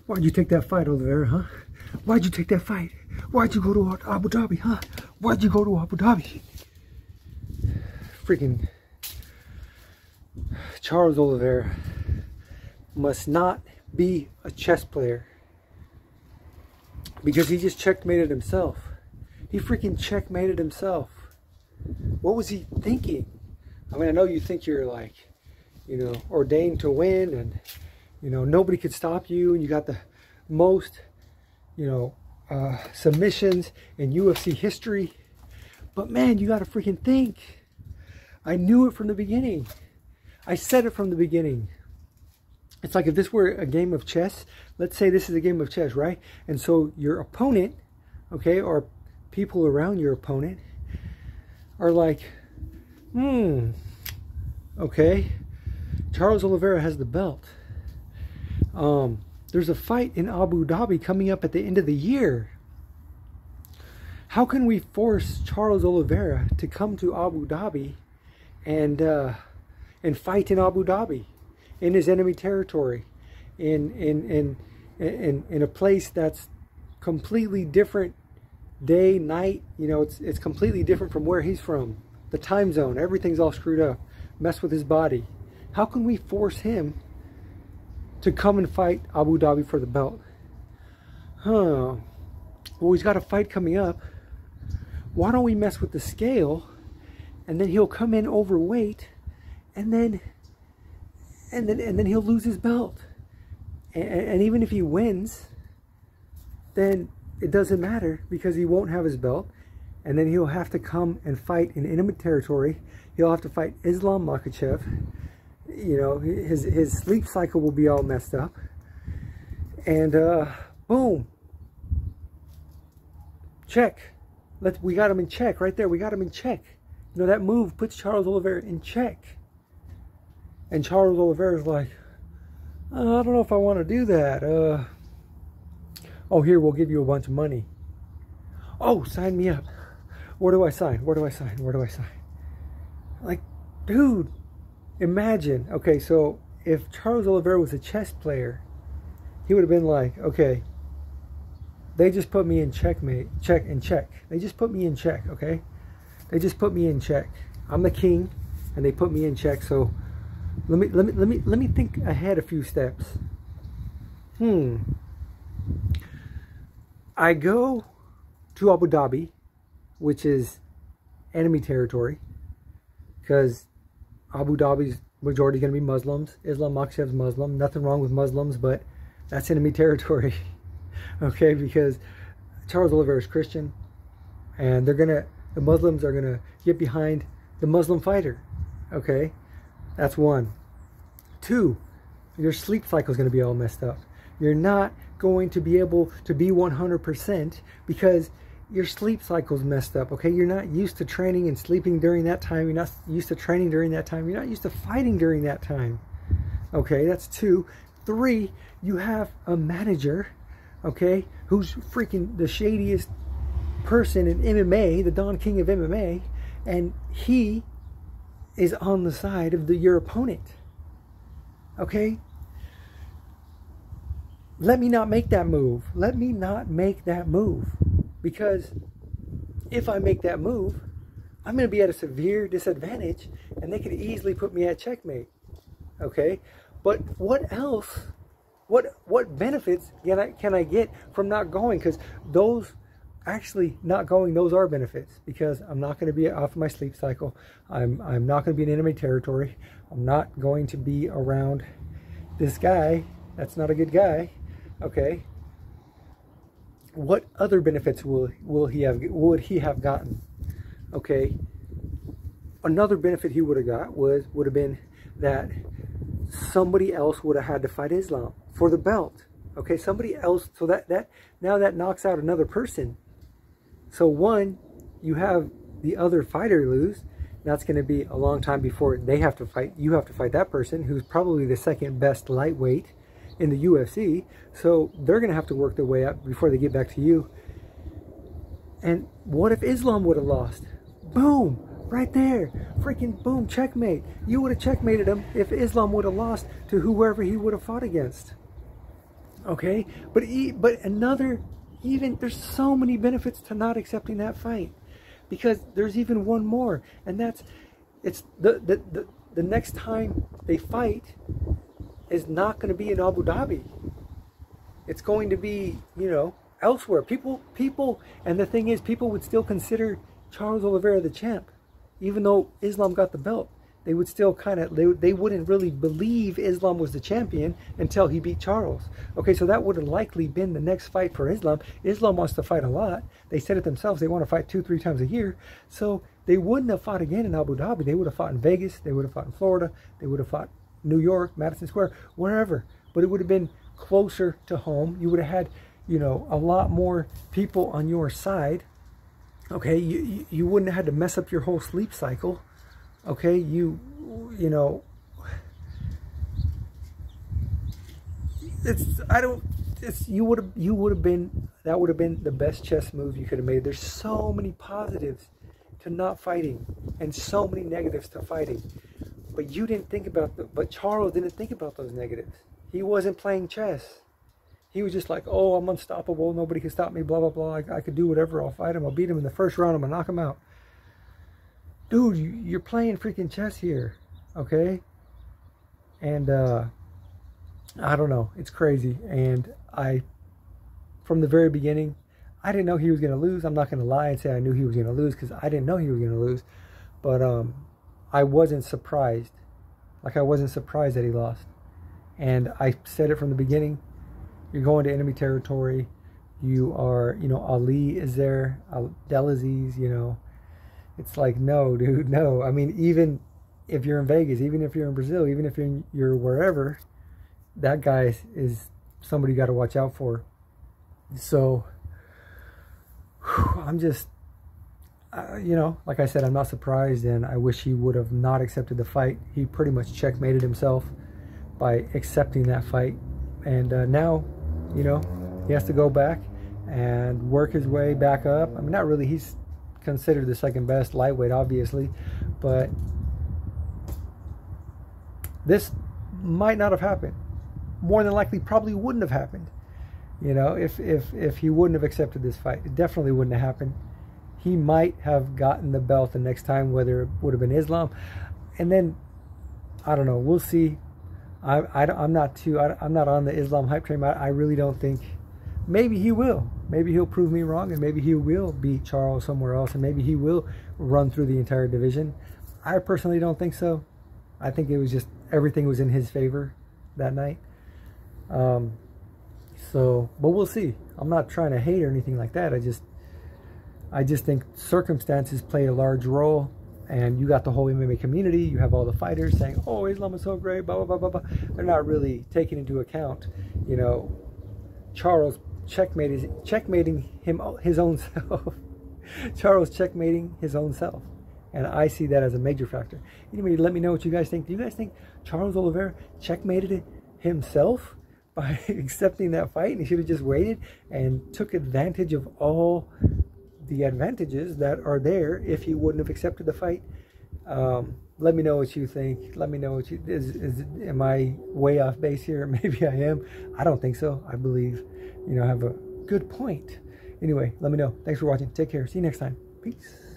Why'd you take that fight, Oliveira, huh? Why'd you take that fight? Why'd you go to Abu Dhabi, huh? Why'd you go to Abu Dhabi? Freaking Charles Oliveira must not be a chess player, because he just checkmated himself. He freaking checkmated himself. What was he thinking? I mean, I know you think you're like, you know, ordained to win, and you know, nobody could stop you, and you got the most, you know, submissions in UFC history. But man, you got to freaking think. I knew it from the beginning. I said it from the beginning. It's like if this were a game of chess. Let's say this is a game of chess, right? And so your opponent, okay, or people around your opponent are like, okay, Charles Oliveira has the belt. There's a fight in Abu Dhabi coming up at the end of the year. How can we force Charles Oliveira to come to Abu Dhabi and fight in Abu Dhabi, in his enemy territory, in a place that's completely different, day, night, you know, it's completely different from where he's from. The time zone, everything's all screwed up, mess with his body. How can we force him to come and fight Abu Dhabi for the belt? Well, he's got a fight coming up. Why don't we mess with the scale, and then he'll come in overweight, and then he'll lose his belt. And even if he wins, then it doesn't matter, because he won't have his belt. And then he'll have to come and fight in enemy territory. He'll have to fight Islam Makhachev. You know, his sleep cycle will be all messed up. And boom. Check. We got him in check right there. We got him in check. You know, that move puts Charles Oliveira in check. And Charles Oliveira's like, I don't know if I want to do that. Oh, here, we'll give you a bunch of money. Oh, sign me up. Where do I sign? Where do I sign? Where do I sign? Like, dude, imagine. Okay, so if Charles Oliveira was a chess player, he would have been like, okay, they just put me in checkmate, check. They just put me in check, okay? They just put me in check. I'm the king, and they put me in check. So let me think ahead a few steps. I go to Abu Dhabi, which is enemy territory, because Abu Dhabi's majority going to be Muslims. Islam Makhachev's Muslim. Nothing wrong with Muslims, but that's enemy territory. Okay, because Charles Oliveira is Christian, and the Muslims are gonna get behind the Muslim fighter. Okay, that's one. Two, your sleep cycle is going to be all messed up. You're not going to be able to be 100% because your sleep cycle's messed up. Okay, you're not used to training and sleeping during that time. You're not used to training during that time. You're not used to fighting during that time. Okay, that's two. Three, you have a manager, okay, who's freaking the shadiest person in MMA, the Don King of MMA, and he is on the side of your opponent. Okay? Let me not make that move. Let me not make that move. Because if I make that move, I'm going to be at a severe disadvantage, and they could easily put me at checkmate. Okay? But what else? What benefits can I get from not going? Because those, actually not going, those are benefits. Because I'm not going to be off my sleep cycle. I'm not going to be in enemy territory. I'm not going to be around this guy. That's not a good guy. Okay. What other benefits would he have gotten? Okay. Another benefit he would have got would have been that somebody else would have had to fight Islam for the belt. Okay, somebody else. So now that knocks out another person. So one, you have the other fighter lose. That's going to be a long time before they have to fight. You have to fight that person who's probably the second best lightweight in the UFC. So they're going to have to work their way up before they get back to you. And what if Islam would have lost? Boom! Right there. Freaking boom, checkmate. You would have checkmated him if Islam would have lost to whoever he would have fought against. Okay, but another, even there's so many benefits to not accepting that fight, because there's even one more, and that's it's the next time they fight is not going to be in Abu Dhabi. It's going to be, you know, elsewhere. People, and the thing is, people would still consider Charles Oliveira the champ, even though Islam got the belt. They would still kind of, they wouldn't really believe Islam was the champion until he beat Charles. Okay, so that would have likely been the next fight for Islam. Islam wants to fight a lot. They said it themselves. They want to fight 2-3 times a year. So they wouldn't have fought again in Abu Dhabi. They would have fought in Vegas. They would have fought in Florida. They would have fought New York, Madison Square, wherever. But it would have been closer to home. You would have had, you know, a lot more people on your side. Okay, you wouldn't have had to mess up your whole sleep cycle. Okay, you know, you would have been, that would have been the best chess move you could have made. There's so many positives to not fighting and so many negatives to fighting, but you didn't think about but Charles didn't think about those negatives. He wasn't playing chess. He was just like, oh, I'm unstoppable, nobody can stop me, blah blah blah, I could do whatever, I'll fight him, I'll beat him in the first round, I'm gonna knock him out. Dude, you're playing freaking chess here, okay? And I don't know, it's crazy. And from the very beginning, I didn't know he was going to lose. I'm not going to lie and say I knew he was going to lose, because I didn't know he was going to lose. But I wasn't surprised. Like, I wasn't surprised that he lost. And I said it from the beginning. You're going to enemy territory. You are, you know, Ali is there, Abdelaziz, you know. It's like, no, dude, no. I mean, even if you're in Vegas, even if you're in Brazil, even if you're wherever, that guy is somebody you got to watch out for. So, I'm just, you know, like I said, I'm not surprised, and I wish he would have not accepted the fight. He pretty much checkmated himself by accepting that fight. And now, you know, he has to go back and work his way back up. I mean, not really. He's considered the second best lightweight, obviously, but this might not have happened. More than likely, probably wouldn't have happened. You know, if he wouldn't have accepted this fight, it definitely wouldn't have happened. He might have gotten the belt the next time, whether it would have been Islam, and then I don't know. We'll see. I'm not on the Islam hype train. I really don't think. Maybe he will. Maybe he'll prove me wrong, and maybe he will beat Charles somewhere else, and maybe he will run through the entire division. I personally don't think so. I think it was just everything was in his favor that night. So, but we'll see. I'm not trying to hate or anything like that. I just think circumstances play a large role, and you got the whole MMA community. You have all the fighters saying, "Oh, Islam is so great," blah blah blah blah blah. They're not really taking into account, you know, Charles checkmating his own self. Charles checkmating his own self, and I see that as a major factor. Anyway, let me know what you guys think. Do you guys think Charles Oliveira checkmated himself by accepting that fight, and he should have just waited and took advantage of all the advantages that are there if he wouldn't have accepted the fight? Let me know what you think. Let me know what you am I way off base here? Maybe I am. I don't think so. I believe, you know, I have a good point. Anyway, let me know. Thanks for watching. Take care. See you next time. Peace.